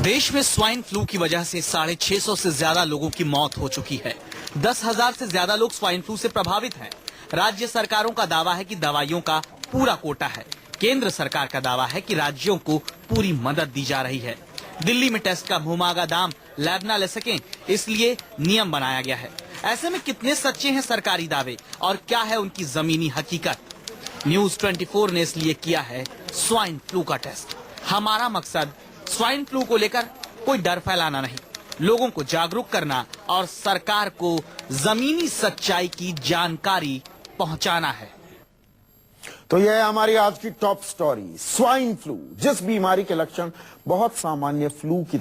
देश में swine flu की वजह से 650 से ज्यादा लोगों की मौत हो चुकी है। 10,000 से ज्यादा लोग स्वाइन फ्लू से प्रभावित हैं। राज्य सरकारों का दावा है कि दवाइयों का पूरा कोटा है। केंद्र सरकार का दावा है कि राज्यों को पूरी मदद दी जा रही है। दिल्ली में टेस्ट का मुहमागा दाम लैब न ले सकें, इसलिए नियम बनाया गया है। ऐसे में कितने सच्चे हैं सरकारी दावे और क्या है उनकी जमीनी हकीकत? न्यूज 24 ने इसलिए किया है स्वाइन फ्लू का टेस्ट। हमारा मकसद स्वाइन फ्लू को लेकर कोई डर फैलाना नहीं, लोगों को जागरूक करना और सरकार को जमीनी सच्चाई की जानकारी पहुंचाना है। तो यह है हमारी आज की टॉप स्टोरी, स्वाइन फ्लू। जिस बीमारी के लक्षण बहुत सामान्य फ्लू की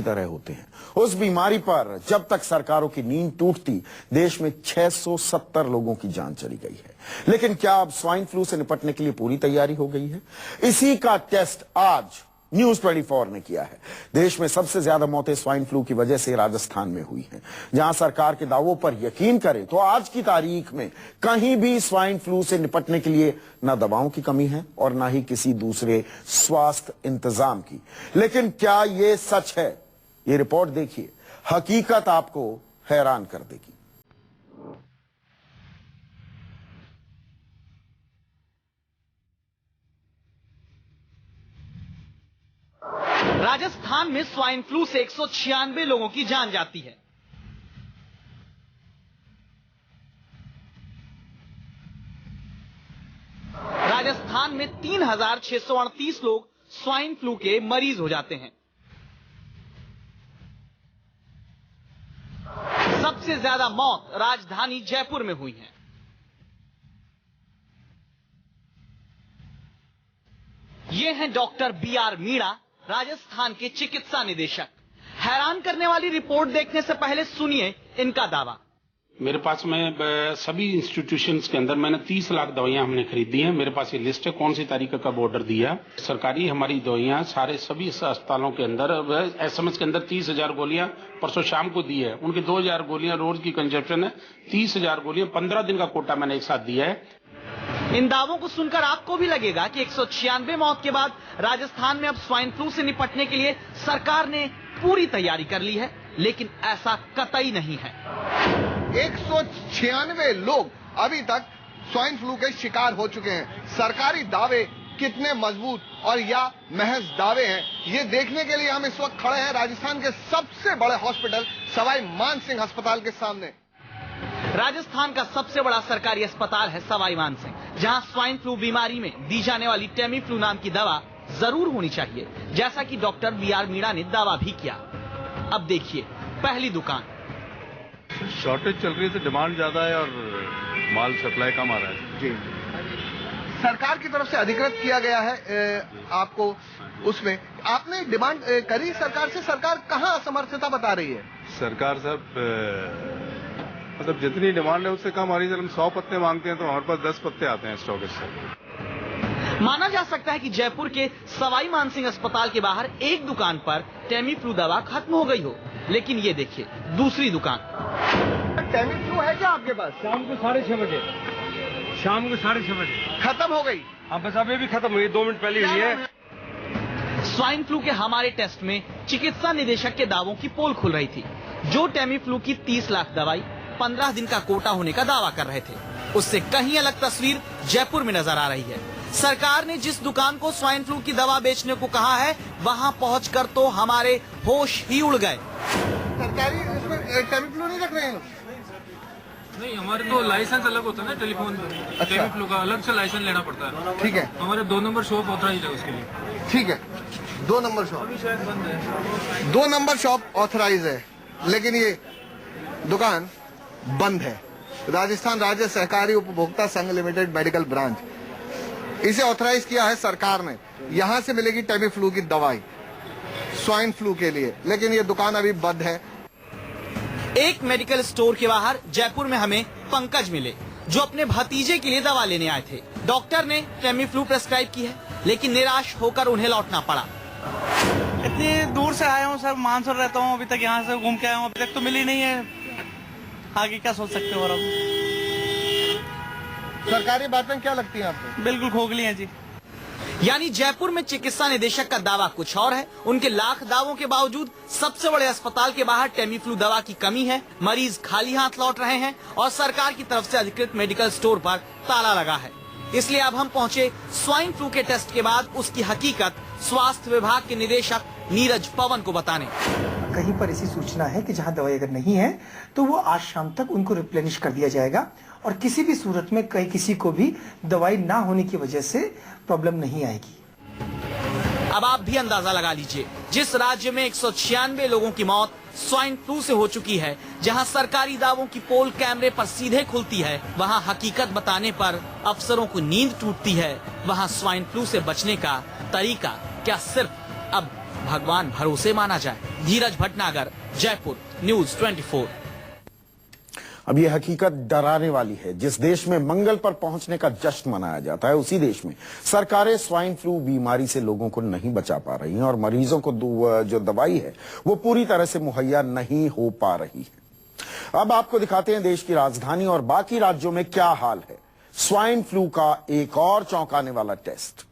तरह होते हैं, उस बीमारी पर जब तक सरकारों की नींद टूटती, देश में 670 लोगों की जान चली गई है। लेकिन क्या अब स्वाइन फ्लू से निपटने के लिए पूरी तैयारी हो गई है? इसी का टेस्ट आज न्यूज 24 ने किया है। देश में सबसे ज्यादा मौतें स्वाइन फ्लू की वजह से राजस्थान में हुई हैं। जहां सरकार के दावों पर यकीन करें तो आज की तारीख में कहीं भी स्वाइन फ्लू से निपटने के लिए न दवाओं की कमी है और न ही किसी दूसरे स्वास्थ्य इंतजाम की। लेकिन क्या ये सच है? ये रिपोर्ट देखिए, हकीकत आपको हैरान कर देगी। राजस्थान में स्वाइन फ्लू से 196 लोगों की जान जाती है। राजस्थान में 3,638 लोग स्वाइन फ्लू के मरीज हो जाते हैं। सबसे ज्यादा मौत राजधानी जयपुर में हुई है। ये हैं डॉक्टर BR मीणा, राजस्थान के चिकित्सा निदेशक। हैरान करने वाली रिपोर्ट देखने से पहले सुनिए इनका दावा। मेरे पास में सभी इंस्टीट्यूशंस के अंदर मैंने 30 लाख दवाइयां हमने खरीदी हैं। मेरे पास ये लिस्ट है कौन सी तारीख का ऑर्डर दिया। सरकारी हमारी दवाइयां सभी अस्पतालों के अंदर SMS के अंदर 30,000 गोलियां परसों शाम को दी है। उनकी 2,000 गोलियां रोज की कंजप्शन है। 30,000 गोलियां 15 दिन का कोटा मैंने एक साथ दिया है। इन दावों को सुनकर आपको भी लगेगा कि 196 मौत के बाद राजस्थान में अब स्वाइन फ्लू से निपटने के लिए सरकार ने पूरी तैयारी कर ली है, लेकिन ऐसा कतई नहीं है। 196 लोग अभी तक स्वाइन फ्लू के शिकार हो चुके हैं। सरकारी दावे कितने मजबूत और या महज दावे हैं, ये देखने के लिए हम इस वक्त खड़े हैं राजस्थान के सबसे बड़े हॉस्पिटल सवाई मानसिंह अस्पताल के सामने। राजस्थान का सबसे बड़ा सरकारी अस्पताल है सवाई मानसिंह, जहां स्वाइन फ्लू बीमारी में दी जाने वाली टेमीफ्लू नाम की दवा जरूर होनी चाहिए, जैसा कि डॉक्टर BR मीणा ने दावा भी किया। अब देखिए पहली दुकान। शॉर्टेज चल रही है तो डिमांड ज्यादा है और माल सप्लाई कम आ रहा है। जी, सरकार की तरफ से अधिकृत किया गया है आपको, उसमें आपने डिमांड करी सरकार से। सरकार कहां असमर्थता बता रही है? सरकार साहब मतलब जितनी डिमांड है उससे कम आ रही है। हम 100 पत्ते मांगते हैं तो हमारे पास 10 पत्ते आते हैं स्टॉक से। माना जा सकता है कि जयपुर के सवाई मानसिंह अस्पताल के बाहर एक दुकान पर टेमीफ्लू दवा खत्म हो गई हो, लेकिन ये देखिए दूसरी दुकान। टेमीफ्लू है क्या आपके पास? शाम को 6:30 बजे। शाम को 6:30 बजे खत्म हो गई? हाँ बस अभी भी खत्म हुई, 2 मिनट पहले हुई है। स्वाइन फ्लू के हमारे टेस्ट में चिकित्सा निदेशक के दावों की पोल खुल रही थी। जो टेमीफ्लू की 30 लाख दवाई 15 दिन का कोटा होने का दावा कर रहे थे, उससे कहीं अलग तस्वीर जयपुर में नजर आ रही है। सरकार ने जिस दुकान को स्वाइन फ्लू की दवा बेचने को कहा है, वहां पहुंचकर तो हमारे होश ही उड़ गए। सरकारी इसमें टेमीफ्लू नहीं रख रहे हैं? नहीं, हमारे तो लाइसेंस अलग होता है ना टेलीफोन पे। टेमीफ्लू का अलग से लाइसेंस लेना पड़ता है। ठीक है, हमारे 2 नंबर शॉप ऑथराइज्ड है उसके लिए। ठीक है, 2 नंबर शॉप अभी शायद बंद है। 2 नंबर शॉप ऑथराइज है, लेकिन ये दुकान बंद है। राजस्थान राज्य सहकारी उपभोक्ता संघ लिमिटेड मेडिकल ब्रांच, इसे ऑथराइज किया है सरकार ने। यहां से मिलेगी टेमीफ्लू की दवाई स्वाइन फ्लू के लिए, लेकिन ये दुकान अभी बंद है। एक मेडिकल स्टोर के बाहर जयपुर में हमें पंकज मिले, जो अपने भतीजे के लिए दवा लेने आए थे। डॉक्टर ने टेमीफ्लू प्रेस्क्राइब की है, लेकिन निराश होकर उन्हें लौटना पड़ा। इतनी दूर से आया हूँ सर, मानसर रहता हूँ, अभी तक यहाँ से घूम के आया हूँ, अभी तक तो मिली नहीं है। आगे क्या सोच सकते हो? और अब सरकारी बातें क्या लगती हैं आपको? बिल्कुल खोखली हैं जी। यानी जयपुर में चिकित्सा निदेशक का दावा कुछ और है। उनके लाख दावों के बावजूद सबसे बड़े अस्पताल के बाहर टेमीफ्लू दवा की कमी है, मरीज खाली हाथ लौट रहे हैं और सरकार की तरफ से अधिकृत मेडिकल स्टोर पर ताला लगा है। इसलिए अब हम पहुंचे स्वाइन फ्लू के टेस्ट के बाद उसकी हकीकत स्वास्थ्य विभाग के निदेशक नीरज पवन को बताने। कहीं पर ऐसी सूचना है कि जहां दवाई अगर नहीं है तो वो आज शाम तक उनको रिप्लेनिश कर दिया जाएगा और किसी भी सूरत में कहीं किसी को भी दवाई ना होने की वजह से प्रॉब्लम नहीं आएगी। अब आप भी अंदाजा लगा लीजिए, जिस राज्य में 196 लोगों की मौत स्वाइन फ्लू से हो चुकी है, जहां सरकारी दावों की पोल कैमरे पर सीधे खुलती है, वहां हकीकत बताने पर अफसरों को नींद टूटती है, वहां स्वाइन फ्लू से बचने का तरीका क्या सिर्फ अब भगवान भरोसे माना जाए। धीरज भटनागर, जयपुर, न्यूज 24। अब ये हकीकत डराने वाली है। जिस देश में मंगल पर पहुंचने का जश्न मनाया जाता है, उसी देश में सरकारें स्वाइन फ्लू बीमारी से लोगों को नहीं बचा पा रही हैं और मरीजों को जो दवाई है वो पूरी तरह से मुहैया नहीं हो पा रही है। अब आपको दिखाते हैं देश की राजधानी और बाकी राज्यों में क्या हाल है। स्वाइन फ्लू का एक और चौंकाने वाला टेस्ट।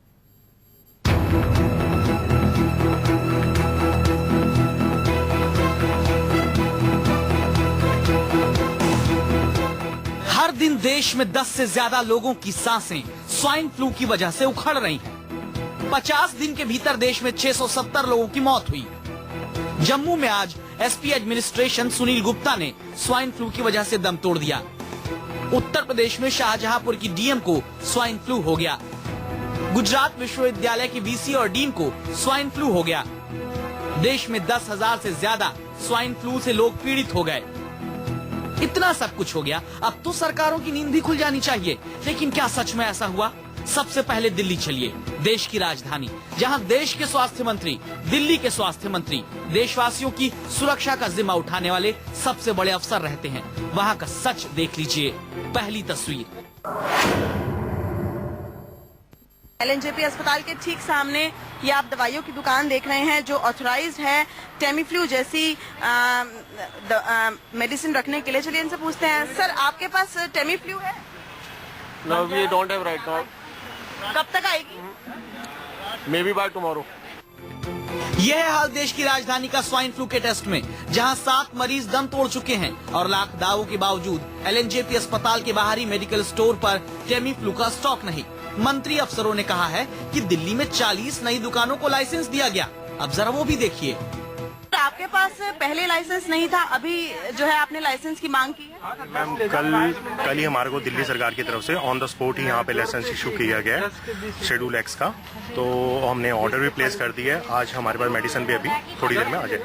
हर दिन देश में 10 से ज्यादा लोगों की सांसें स्वाइन फ्लू की वजह से उखड़ रही हैं। 50 दिन के भीतर देश में 670 लोगों की मौत हुई। जम्मू में आज एसपी एडमिनिस्ट्रेशन सुनील गुप्ता ने स्वाइन फ्लू की वजह से दम तोड़ दिया। उत्तर प्रदेश में शाहजहांपुर की डीएम को स्वाइन फ्लू हो गया। गुजरात विश्वविद्यालय के वीसी और डीन को स्वाइन फ्लू हो गया। देश में 10,000 से ज्यादा स्वाइन फ्लू से लोग पीड़ित हो गए। इतना सब कुछ हो गया, अब तो सरकारों की नींद भी खुल जानी चाहिए। लेकिन क्या सच में ऐसा हुआ? सबसे पहले दिल्ली चलिए, देश की राजधानी, जहां देश के स्वास्थ्य मंत्री, दिल्ली के स्वास्थ्य मंत्री, देशवासियों की सुरक्षा का जिम्मा उठाने वाले सबसे बड़े अफसर रहते हैं। वहां का सच देख लीजिए। पहली तस्वीर, एलएनजेपी अस्पताल के ठीक सामने ये आप दवाइयों की दुकान देख रहे हैं जो ऑथराइज्ड है टेमीफ्लू जैसी मेडिसिन रखने के लिए। चलिए इनसे पूछते हैं, सर आपके पास टेमीफ्लू है? No, we don't have right now. कब तक आएगी? Maybe by tomorrow. यह है हाल देश की राजधानी का स्वाइन फ्लू के टेस्ट में, जहां 7 मरीज दम तोड़ चुके हैं और लाख दावों के बावजूद एलएनजेपी अस्पताल के बाहरी मेडिकल स्टोर पर टेमीफ्लू का स्टॉक नहीं। मंत्री अफसरों ने कहा है कि दिल्ली में 40 नई दुकानों को लाइसेंस दिया गया। अब जरा वो भी देखिए। आपके पास पहले लाइसेंस नहीं था, अभी जो है आपने लाइसेंस की मांग की है? मैम कल ही हमारे को दिल्ली सरकार की तरफ से ऑन द स्पॉट ही यहाँ पे लाइसेंस इशू किया गया है शेड्यूल एक्स का, तो हमने ऑर्डर भी प्लेस कर दिया है। आज हमारे पास मेडिसिन भी अभी थोड़ी देर में आ जाए।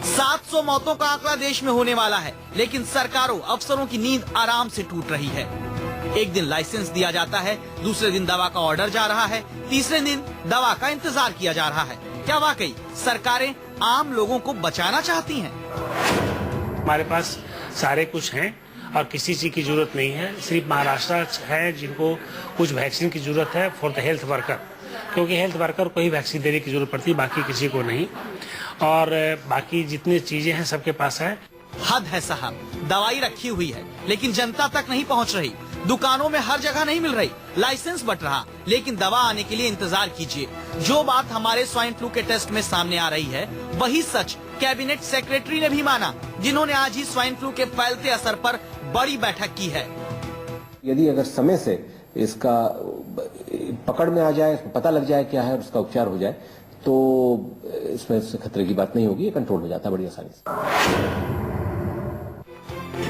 700 मौतों का आंकड़ा देश में होने वाला है, लेकिन सरकारों, अफसरों की नींद आराम से टूट रही है। एक दिन लाइसेंस दिया जाता है, दूसरे दिन दवा का ऑर्डर जा रहा है, तीसरे दिन दवा का इंतजार किया जा रहा है। क्या वाकई सरकारें आम लोगों को बचाना चाहती हैं? हमारे पास सारे कुछ हैं और किसी चीज की जरूरत नहीं है। सिर्फ महाराष्ट्र है जिनको कुछ वैक्सीन की जरूरत है फॉर द हेल्थ वर्कर, क्योंकि हेल्थ वर्कर को ही वैक्सीन देने की जरूरत पड़ती है, बाकी किसी को नहीं। और बाकी जितनी चीजें हैं सबके पास है। हद है साहब, दवाई रखी हुई है लेकिन जनता तक नहीं पहुंच रही। दुकानों में हर जगह नहीं मिल रही, लाइसेंस बट रहा, लेकिन दवा आने के लिए इंतजार कीजिए। जो बात हमारे स्वाइन फ्लू के टेस्ट में सामने आ रही है, वही सच कैबिनेट सेक्रेटरी ने भी माना, जिन्होंने आज ही स्वाइन फ्लू के फैलते असर पर बड़ी बैठक की है। यदि अगर समय से इसका पकड़ में आ जाए, पता लग जाए क्या है और उसका उपचार हो जाए, तो इसमें खतरे की बात नहीं होगी, ये कंट्रोल हो जाता है बड़ी आसानी से।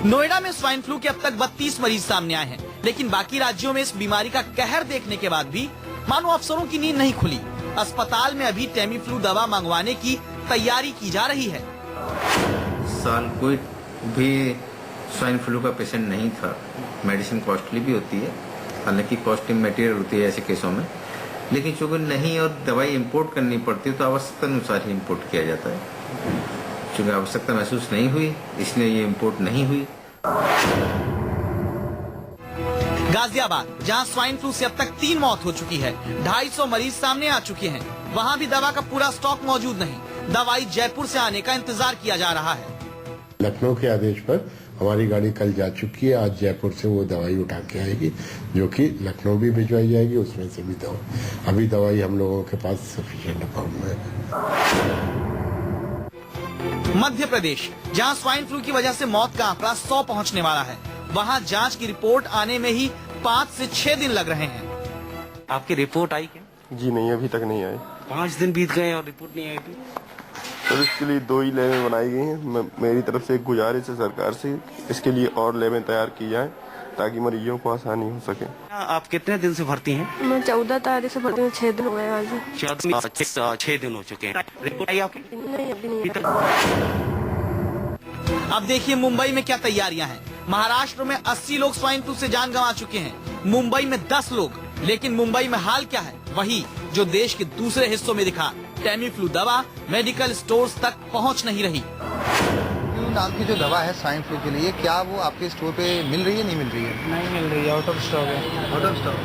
नोएडा में स्वाइन फ्लू के अब तक 32 मरीज सामने आए हैं, लेकिन बाकी राज्यों में इस बीमारी का कहर देखने के बाद भी मानो अफसरों की नींद नहीं खुली। अस्पताल में अभी टेमीफ्लू दवा मंगवाने की तैयारी की जा रही है। साल कोई भी स्वाइन फ्लू का पेशेंट नहीं था। मेडिसिन कॉस्टली भी होती है, हालांकि कॉस्टली मटेरियल होती है ऐसे केसों में, लेकिन चूंकि नहीं और दवाई इंपोर्ट करनी पड़ती है तो आवश्यकता अनुसार ही इंपोर्ट किया जाता है। चूंकि आवश्यकता महसूस नहीं हुई इसलिए ये इंपोर्ट नहीं हुई। गाजियाबाद, जहां स्वाइन फ्लू से अब तक 3 मौत हो चुकी है, 250 मरीज सामने आ चुके हैं, वहां भी दवा का पूरा स्टॉक मौजूद नहीं। दवाई जयपुर से आने का इंतजार किया जा रहा है। लखनऊ के आदेश पर हमारी गाड़ी कल जा चुकी है, आज जयपुर से वो दवाई उठा के आएगी जो कि लखनऊ भी भिजवाई जाएगी, उसमें से भी अभी दवाई हम लोगों के पास सफिशिएंट अमाउंट में है। मध्य प्रदेश, जहां स्वाइन फ्लू की वजह से मौत का आंकड़ा 100 पहुंचने वाला है, वहां जांच की रिपोर्ट आने में ही 5 से 6 दिन लग रहे हैं। आपकी रिपोर्ट आई क्या? जी नहीं, अभी तक नहीं आई। 5 दिन बीत गए और रिपोर्ट नहीं आई थी। और इसके लिए 2 ही लैबें बनाई गई हैं। मेरी तरफ से एक गुजारिश है सरकार से, इसके लिए और लैबें तैयार की जाएं ताकि मरीजों को आसानी हो सके। आप कितने दिन से भर्ती हैं? मैं 14 तारीख से भर्ती हूँ, 6 दिन हो गए आज। 6 दिन हो चुके हैं। रिपोर्ट आई आपकी? नहीं, अभी नहीं। अब देखिए मुंबई में क्या तैयारियां हैं। महाराष्ट्र में 80 लोग स्वाइन फ्लू से जान गंवा चुके हैं, मुंबई में 10 लोग। लेकिन मुंबई में हाल क्या है? वही जो देश के दूसरे हिस्सों में दिखा। टेमीफ्लू दवा मेडिकल स्टोर्स तक पहुंच नहीं रही। नाम की जो दवा है स्वाइन फ्लू के लिए, क्या वो आपके स्टोर पे मिल रही है, नहीं मिल रही है? नहीं मिल रही है, आउट ऑफ स्टॉक है। Out of stock.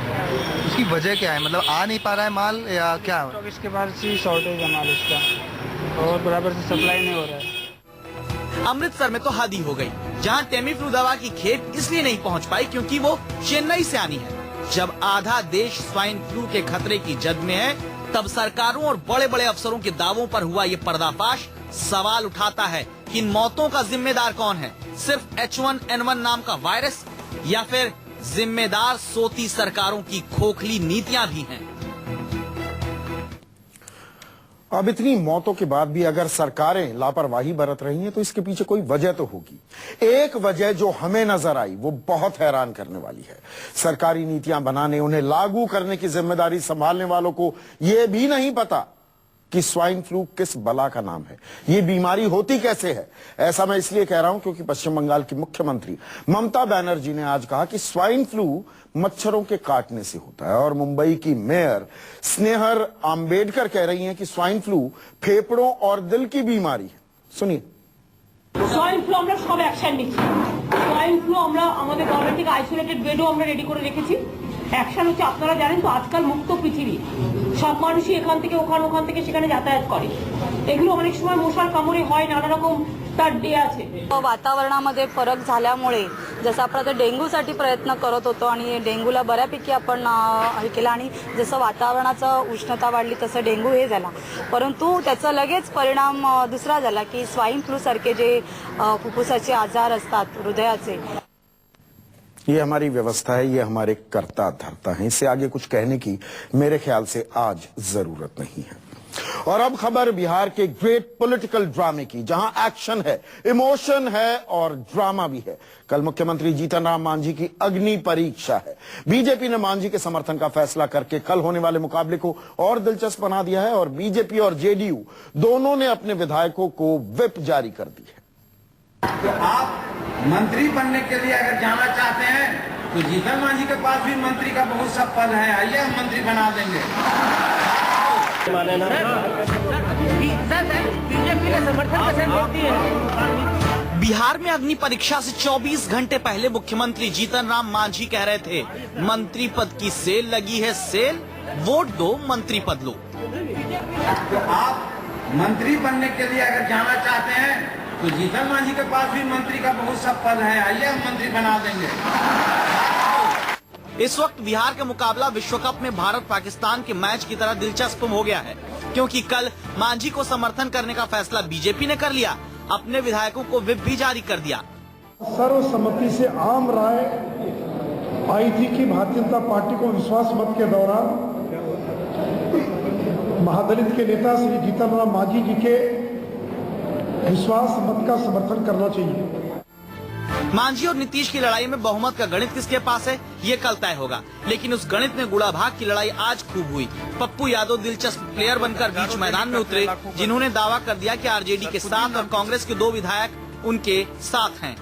उसकी वजह क्या है? मतलब आ नहीं पा रहा है माल या क्या? इसके बाद से शॉर्टेज है माल इसका और बराबर से सप्लाई नहीं हो रहा है। अमृतसर में तो हद ही हो गई, जहां टेमीफ्लू दवा की खेप इसलिए नहीं पहुंच पाई क्योंकि वो चेन्नई से आनी है। जब आधा देश स्वाइन फ्लू के खतरे की जद में है, तब सरकारों और बड़े बड़े अफसरों के दावों पर हुआ ये पर्दाफाश सवाल उठाता है कि इन मौतों का जिम्मेदार कौन है? सिर्फ H1N1 नाम का वायरस, या फिर जिम्मेदार सोती सरकारों की खोखली नीतियां भी हैं? अब इतनी मौतों के बाद भी अगर सरकारें लापरवाही बरत रही हैं तो इसके पीछे कोई वजह तो होगी। एक वजह जो हमें नजर आई वो बहुत हैरान करने वाली है। सरकारी नीतियां बनाने, उन्हें लागू करने की जिम्मेदारी संभालने वालों को यह भी नहीं पता कि स्वाइन फ्लू किस बला का नाम है, ये बीमारी होती कैसे है। ऐसा मैं इसलिए कह रहा हूं क्योंकि पश्चिम बंगाल की मुख्यमंत्री ममता बनर्जी ने आज कहा कि स्वाइन फ्लू मच्छरों के काटने से होता है, और मुंबई की मेयर स्नेहर आम्बेडकर कह रही हैं कि स्वाइन फ्लू फेफड़ों और दिल की बीमारी है। सुनिए। स्वाइन फ्लू আমরা সব অ্যাকশন নিচ্ছি। स्वाइन फ्लू আমরা আমাদের গভর্নমেন্ট থেকে আইসোলেটেড বেডও আমরা রেডি করে রেখেছি। অ্যাকশন হচ্ছে, আপনারা জানেন তো আজকাল মুক্ত পৃথিবী, সব মানুষই এখান থেকে ওখান থেকে সেখানে যাতায়াত করে। এগুলো অনেক সময় মশার কামড়ে হয়, নানা রকম তার ডে আছে। वातावरणामध्ये फरक झाल्यामुळे जसं आपण आता डेंग्यूसाठी प्रयत्न करत होतो आणि डेंग्यूला बऱ्यापैकी आपण हे केलं, आणि जसं वातावरणाचं उष्णता वाढली तसं डेंग्यू हे झाला, परंतु त्याचा लगेच परिणाम दुसरा झाला की स्वाइन फ्लू सारखे जे फुफ्फुसाचे आजार असतात, हृदयाचे। ये हमारी व्यवस्था है, ये हमारे कर्ता धर्ता है, इससे आगे कुछ कहने की मेरे ख्याल से आज जरूरत नहीं है। और अब खबर बिहार के ग्रेट पॉलिटिकल ड्रामे की, जहां एक्शन है, इमोशन है और ड्रामा भी है। कल मुख्यमंत्री जीतन राम मांझी की अग्नि परीक्षा है। बीजेपी ने मांझी के समर्थन का फैसला करके कल होने वाले मुकाबले को और दिलचस्प बना दिया है, और बीजेपी और जेडीयू दोनों ने अपने विधायकों को व्हिप जारी कर दी है। तो आप मंत्री बनने के लिए अगर जाना चाहते हैं तो जीतन मांझी के पास भी मंत्री का बहुत सा पद है, आइए हम मंत्री बना देंगे। बिहार में अग्नि परीक्षा से 24 घंटे पहले मुख्यमंत्री जीतन राम मांझी कह रहे थे, मंत्री पद की सेल लगी है, सेल, वोट दो, मंत्री पद लो। तो आप मंत्री बनने के लिए अगर जाना चाहते हैं तो जीतन मांझी के पास भी मंत्री का बहुत सा पद है, आइए हम मंत्री बना देंगे। इस वक्त बिहार का मुकाबला विश्व कप में भारत पाकिस्तान के मैच की तरह दिलचस्प हो गया है, क्योंकि कल मांझी को समर्थन करने का फैसला बीजेपी ने कर लिया, अपने विधायकों को व्हिप भी जारी कर दिया। सर्वसम्मति से आम राय आई थी कि भारतीय जनता पार्टी को विश्वास मत के दौरान महादलित के नेता श्री जीतन राम मांझी जी के विश्वास मत का समर्थन करना चाहिए। मांझी और नीतीश की लड़ाई में बहुमत का गणित किसके पास है, ये कल तय होगा। लेकिन उस गणित में गुड़ा भाग की लड़ाई आज खूब हुई। पप्पू यादव दिलचस्प प्लेयर बनकर बीच मैदान में उतरे, जिन्होंने दावा कर दिया कि आरजेडी के साथ और कांग्रेस के 2 विधायक उनके साथ हैं।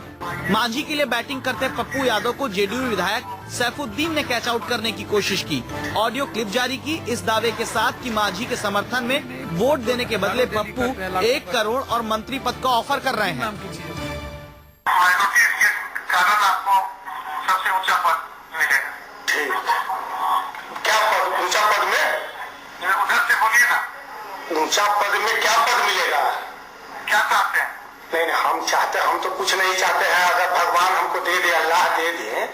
मांझी के लिए बैटिंग करते पप्पू यादव को जेडीयू विधायक सैफुद्दीन ने कैच आउट करने की कोशिश की। ऑडियो क्लिप जारी की इस दावे के साथ कि मांझी के समर्थन में वोट देने के बदले पप्पू 1 करोड़ और मंत्री पद का ऑफर कर रहे हैं। कारण आपको सबसे ऊंचा पद मिलेगा। क्या पद? ऊंचा पद में उधर से बोलिए ना। ऊंचा पद में क्या पद मिलेगा? क्या चाहते हैं? नहीं नहीं, हम तो कुछ नहीं चाहते हैं। अगर भगवान हमको दे दे, अल्लाह दे दे,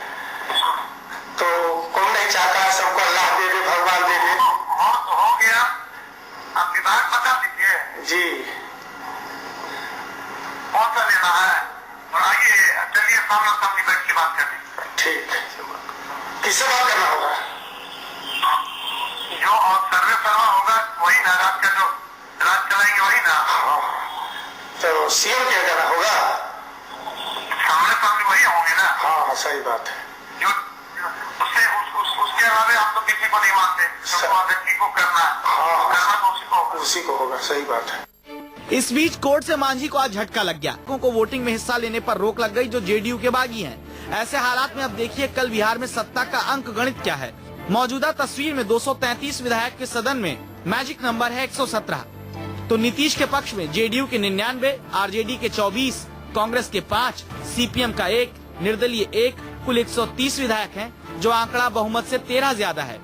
तो कौन नहीं चाहता है सबको अल्लाह दे दे, भगवान दे दे। हो गया, आप विभाग बता दीजिए जी, कौन सा लेना है, और आइए चलिए सामने सामने बैठ के बात करें। ठीक, किससे बात करना होगा? जो सर्वे करना होगा वही ना, रात का जो रात चलाएंगे वही ना। हाँ, तो सीएम क्या करना होगा? सामने सामने वही होंगे ना। हाँ सही बात है। जो उसके अलावा हम तो किसी को नहीं मानते, व्यक्ति को करना, करना तो उसी को होगा। सही बात है। इस बीच कोर्ट से मांझी को आज झटका लग गया। लोगों को वोटिंग में हिस्सा लेने पर रोक लग गई जो जेडीयू के बागी हैं। ऐसे हालात में अब देखिए कल बिहार में सत्ता का अंक गणित क्या है। मौजूदा तस्वीर में 233 विधायक के सदन में मैजिक नंबर है 117। तो नीतीश के पक्ष में जेडीयू के 99, आरजेडी के 24, कांग्रेस के 5, सीपीएम का 1, निर्दलीय 1, कुल 130 विधायक हैं, जो आंकड़ा बहुमत से 13 ज्यादा है।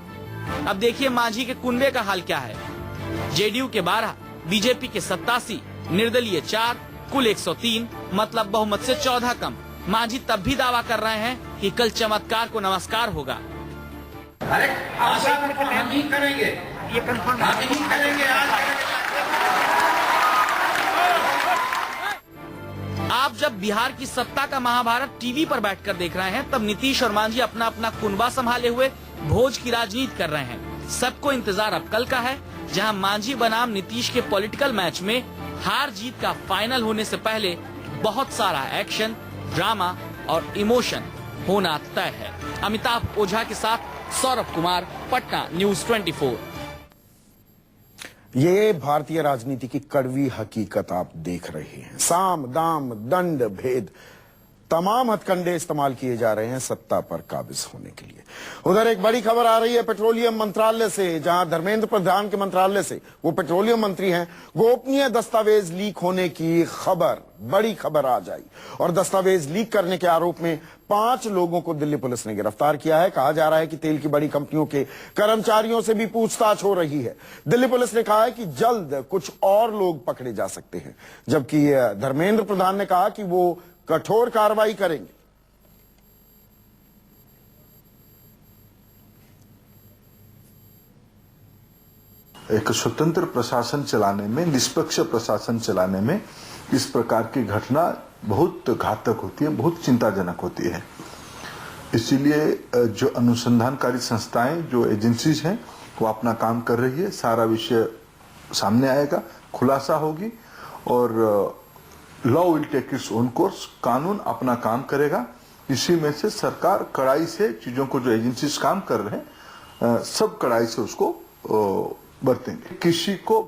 अब देखिए मांझी के कुनबे का हाल क्या है। जेडीयू के 12, बीजेपी के 87, निर्दलीय 4, कुल 103, मतलब बहुमत से 14 कम। मांझी तब भी दावा कर रहे हैं कि कल चमत्कार को नमस्कार होगा। अरे हम ही करेंगे, ये कंफर्म हम ही करेंगे। आप जब बिहार की सत्ता का महाभारत टीवी पर बैठकर देख रहे हैं, तब नीतीश और मांझी अपना अपना कुनबा संभाले हुए भोज की राजनीति कर रहे हैं। सबको इंतजार अब कल का है, जहां मांझी बनाम नीतीश के पॉलिटिकल मैच में हार जीत का फाइनल होने से पहले बहुत सारा एक्शन, ड्रामा और इमोशन होना तय है। अमिताभ ओझा के साथ सौरभ कुमार, पटना, न्यूज 24। ये भारतीय राजनीति की कड़वी हकीकत आप देख रहे हैं। साम दाम दंड भेद तमाम हथकंडे इस्तेमाल किए जा रहे हैं सत्ता पर काबिज होने के लिए। उधर एक बड़ी खबर आ रही है पेट्रोलियम मंत्रालय से, जहां धर्मेंद्र प्रधान के मंत्रालय से, वो पेट्रोलियम मंत्री हैं, गोपनीय दस्तावेज लीक होने की खबर, बड़ी खबर आ जाई। और दस्तावेज लीक करने के आरोप में 5 लोगों को दिल्ली पुलिस ने गिरफ्तार किया है। कहा जा रहा है कि तेल की बड़ी कंपनियों के कर्मचारियों से भी पूछताछ हो रही है। दिल्ली पुलिस ने कहा है कि जल्द कुछ और लोग पकड़े जा सकते हैं, जबकि धर्मेंद्र प्रधान ने कहा कि वो कठोर कार्रवाई करेंगे। एक स्वतंत्र प्रशासन चलाने में, निष्पक्ष प्रशासन चलाने में इस प्रकार की घटना बहुत घातक होती है, बहुत चिंताजनक होती है। इसीलिए जो अनुसंधानकारी संस्थाएं, जो एजेंसीज हैं, वो अपना काम कर रही है। सारा विषय सामने आएगा, खुलासा होगी और law will take its own course. कानून अपना काम करेगा। इसी में से सरकार कड़ाई से चीजों को, जो एजेंसीज काम कर रहे हैं, सब कड़ाई से उसको बरतेंगे। किसी को